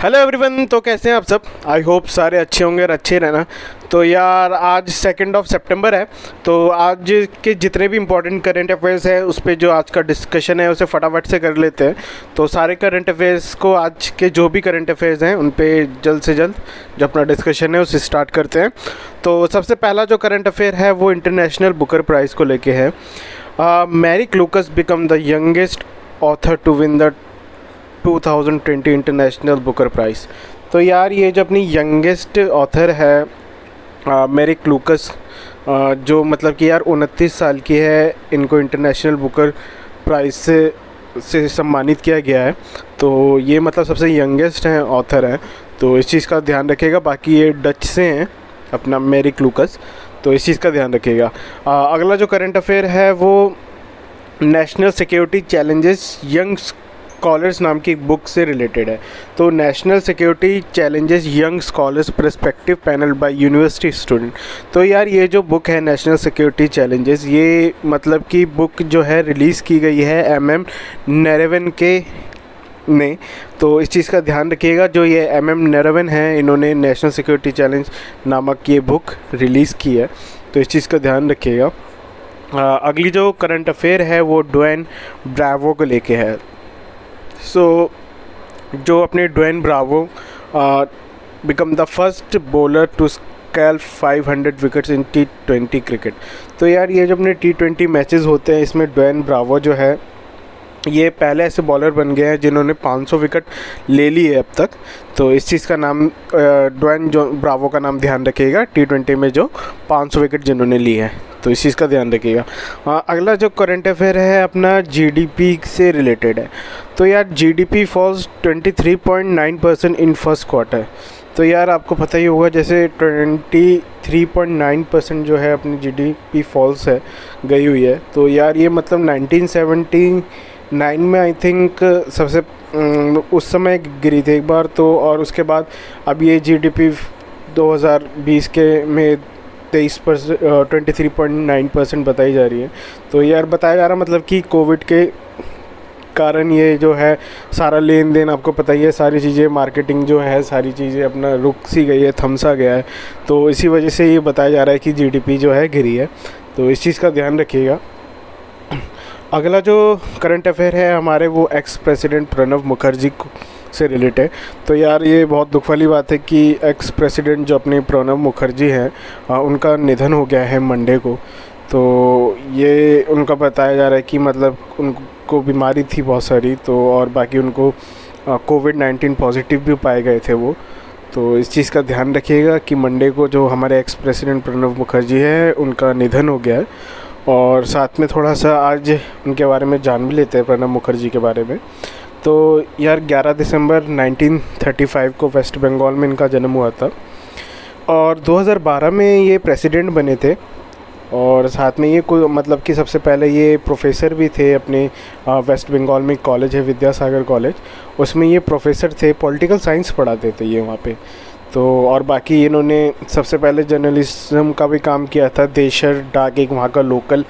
Hello everyone, तो कैसे हैं आप सब। आई होप सारे अच्छे होंगे और अच्छे रहना। तो यार आज 2 सितंबर है, तो आज के जितने भी इंपॉर्टेंट करंट अफेयर्स है उस पर जो आज का डिस्कशन है उसे फटाफट से कर लेते हैं। तो सारे करंट अफेयर्स को, आज के जो भी करंट अफेयर्स हैं उन पे जल्द से जल्द जो अपना डिस्कशन है उसे स्टार्ट करते हैं। तो सबसे पहला जो करंट अफेयर है वो इंटरनेशनल बुकर प्राइज़ को लेके है। Mary Klukas become the youngest author to win the 2020 international Booker prize. तो यार ये जो अपनी यंगेस्ट ऑथर है मैरी क्लूकस, जो मतलब कि यार 29 साल की है, इनको इंटरनेशनल बुकर प्राइज़ से सम्मानित किया गया है। तो ये मतलब सबसे यंगेस्ट हैं ऑथर हैं, तो इस चीज़ का ध्यान रखिएगा। बाकी ये डच से हैं अपना मैरी क्लूकस, तो इस चीज़ का ध्यान रखिएगा। अगला जो करंट अफेयर है वो national security challenges young scholars नाम की एक बुक से रिलेटेड है। तो national security challenges young scholars perspective panel bye university student. तो यार ये जो बुक है नेशनल सिक्योरिटी चैलेंजेस, ये मतलब कि बुक जो है रिलीज़ की गई है MM नरेवन के ने। तो इस चीज़ का ध्यान रखिएगा, जो ये MM नरेवन है इन्होंने नेशनल सिक्योरिटी चैलेंज नामक ये बुक रिलीज़ की है, तो इस चीज़ का ध्यान रखिएगा। अगली जो करंट अफेयर है वो ड्वेन ब्रावो को लेके है। जो अपने Dwayne Bravo become the first bowler to scale 500 wickets in T20 cricket. तो यार ये जो अपने T20 मैचेस होते हैं इसमें ड्वेन ब्रावो जो है ये पहले ऐसे बॉलर बन गए हैं जिन्होंने 500 विकेट ले ली है अब तक। तो इस चीज़ का नाम ड्वेन जो ब्रावो का नाम ध्यान रखिएगा, T20 में जो 500 विकेट जिन्होंने ली है, तो इस चीज़ का ध्यान रखिएगा। अगला जो करंट अफेयर है अपना GDP से रिलेटेड है। तो यार GDP falls 23.9% in first quarter. तो यार आपको पता ही होगा जैसे 23.9% जो है अपनी GDP फॉल्स है गई हुई है। तो यार ये मतलब 1979 में आई थिंक सबसे उस समय गिरी थी एक बार, तो और उसके बाद अब ये GDP 2020 के में 23.9% बताई जा रही है। तो यार बताया जा रहा मतलब कि कोविड के कारण ये जो है सारा लेन देन, आपको पता ही है, सारी चीज़ें मार्केटिंग जो है सारी चीज़ें अपना रुक सी गई है, थमसा गया है। तो इसी वजह से ये बताया जा रहा है कि GDP जो है गिरी है, तो इस चीज़ का ध्यान रखिएगा। अगला जो करंट अफेयर है हमारे वो एक्स प्रेसिडेंट प्रणब मुखर्जी से रिलेटेड है। तो यार ये बहुत दुख वाली बात है कि एक्स प्रेसिडेंट जो अपने प्रणब मुखर्जी हैं उनका निधन हो गया है मंडे को। तो ये उनका बताया जा रहा है कि मतलब उनको बीमारी थी बहुत सारी, तो और बाकी उनको COVID-19 पॉजिटिव भी पाए गए थे वो। तो इस चीज़ का ध्यान रखिएगा कि मंडे को जो हमारे एक्स प्रेसिडेंट प्रणब मुखर्जी है उनका निधन हो गया है। और साथ में थोड़ा सा आज उनके बारे में जान भी लेते हैं, प्रणब मुखर्जी के बारे में। तो यार 11 दिसंबर 1935 को वेस्ट बंगाल में इनका जन्म हुआ था और 2012 में ये प्रेसिडेंट बने थे। और साथ में ये कोई मतलब कि सबसे पहले ये प्रोफेसर भी थे अपने वेस्ट बंगाल में कॉलेज है विद्यासागर कॉलेज, उसमें ये प्रोफेसर थे, पॉलिटिकल साइंस पढ़ाते थे ये वहाँ पे। तो और बाकी इन्होंने सबसे पहले जर्नलिज्म का भी काम किया था। देशर डाक एक वहाँ का लोकल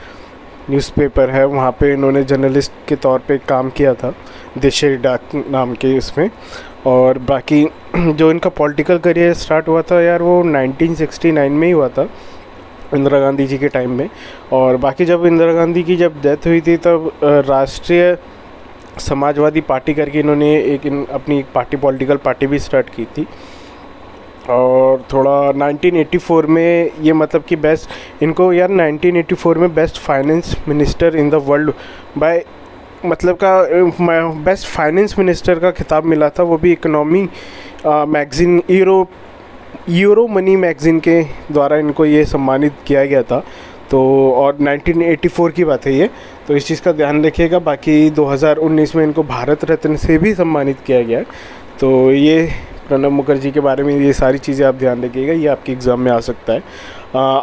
न्यूज़पेपर है, वहाँ पे इन्होंने जर्नलिस्ट के तौर पे काम किया था, देशर डाक नाम के इसमें। और बाकी जो इनका पॉलिटिकल करियर स्टार्ट हुआ था यार वो 1969 में ही हुआ था, इंदिरा गांधी जी के टाइम में। और बाकी जब इंदिरा गांधी की जब डेथ हुई थी तब राष्ट्रीय समाजवादी पार्टी करके इन्होंने अपनी एक पार्टी, पॉलिटिकल पार्टी भी स्टार्ट की थी। और थोड़ा 1984 में ये मतलब कि इनको यार 1984 में best finance minister in the world by मतलब का बेस्ट फाइनेंस मिनिस्टर का खिताब मिला था, वो भी economy magazine euro money magazine के द्वारा इनको ये सम्मानित किया गया था। तो और 1984 की बात है ये, तो इस चीज़ का ध्यान रखिएगा। बाकी 2019 में इनको भारत रत्न से भी सम्मानित किया गया। तो ये प्रणब मुखर्जी के बारे में ये सारी चीज़ें आप ध्यान रखिएगा, ये आपके एग्ज़ाम में आ सकता है।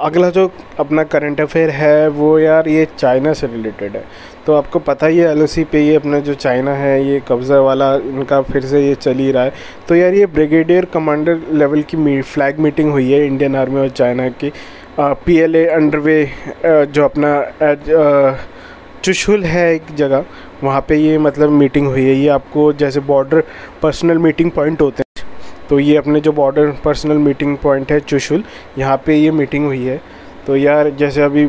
अगला जो अपना करंट अफेयर है वो यार ये चाइना से रिलेटेड है। तो आपको पता ही है LOC पे ये अपना जो चाइना है ये कब्ज़ा वाला इनका फिर से ये चल ही रहा है। तो यार ये ब्रिगेडियर कमांडर लेवल की फ्लैग मीटिंग हुई है इंडियन आर्मी और चाइना की। PLA अंडरवे जो अपना चुशुल है एक जगह, वहाँ पे ये मतलब मीटिंग हुई है। ये आपको जैसे बॉर्डर पर्सनल मीटिंग पॉइंट होते हैं तो ये अपने जो बॉर्डर पर्सनल मीटिंग पॉइंट है चुशुल, यहाँ पे ये मीटिंग हुई है। तो यार जैसे अभी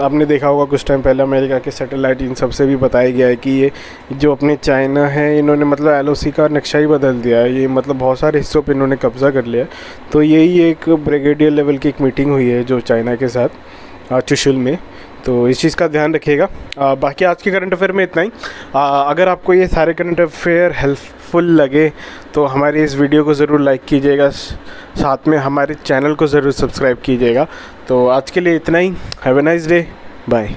आपने देखा होगा कुछ टाइम पहले अमेरिका के सैटेलाइट इन सबसे भी बताया गया है कि ये जो अपने चाइना है इन्होंने मतलब LOC का नक्शा ही बदल दिया है, ये मतलब बहुत सारे हिस्सों पे इन्होंने कब्ज़ा कर लिया है। तो यही एक ब्रिगेडियर लेवल की एक मीटिंग हुई है जो चाइना के साथ चुशुल में, तो इस चीज़ का ध्यान रखिएगा। बाकी आज के करंट अफेयर में इतना ही। अगर आपको ये सारे करंट अफेयर हेल्पफुल लगे तो हमारी इस वीडियो को ज़रूर लाइक कीजिएगा, साथ में हमारे चैनल को ज़रूर सब्सक्राइब कीजिएगा। तो आज के लिए इतना ही। Have a nice day, bye.